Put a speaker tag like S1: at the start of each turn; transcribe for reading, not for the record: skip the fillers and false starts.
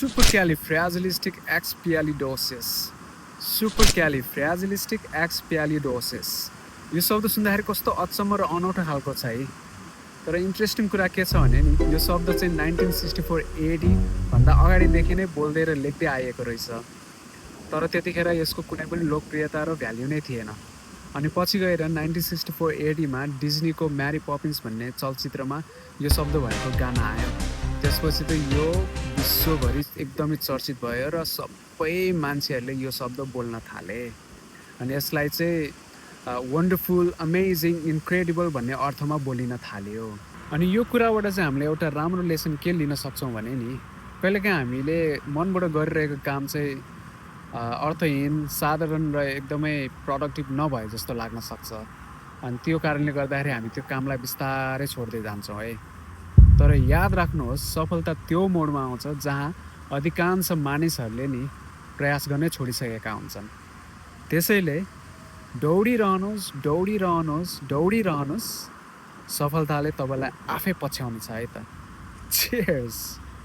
S1: सुपरक्यालिफ्रेजिलिस्टिक एक्सपियालिडोसिस यो शब्द सुन्दाखेरि कस्तो अचम्म र अनौठो खालको छ है। तर इन्ट्रेस्टिङ कुरा के छ भने नि यो शब्द चाहिँ 1964 AD भन्दा अगाडिदेखि नै बोल्दै र लेख्दै आएको रहेछ। तर त्यतिखेर यसको कुनै पनि लोकप्रियता र भ्याल्यु नै थिएन। अनि पछि गएर 1964 AD मा डिज्नीको म्यारी पपिन्स भन्ने चलचित्रमा यो शब्द भएको गाना आयो। त्यसपछि त यो विश्वभरि एकदमै चर्चित भयो र सबै मान्छेहरूले यो शब्द बोल्न थाले। अनि यसलाई चाहिँ वन्डरफुल, अमेजिङ, इन्क्रेडिबल भन्ने अर्थमा बोलिन थाल्यो। अनि यो कुराबाट चाहिँ हामीले एउटा राम्रो लेसन के लिन सक्छौँ भने नि कहिलेकाहीँ हामीले मनबाट गरिरहेको काम चाहिँ अर्थहीन, साधारण र एकदमै प्रोडक्टिभ नभए जस्तो लाग्न सक्छ। अनि त्यो कारणले गर्दाखेरि हामी त्यो कामलाई बिस्तारै छोड्दै जान्छौँ है। तर याद राख्नुहोस्, सफलता त्यो मोडमा आउँछ जहाँ अधिकांश मानिसहरूले नि प्रयास गर्नै छोडिसकेका हुन्छन्। त्यसैले दौडिरहनुहोस्, सफलताले तपाईँलाई आफै पछ्याउनेछ है त। चियर्स।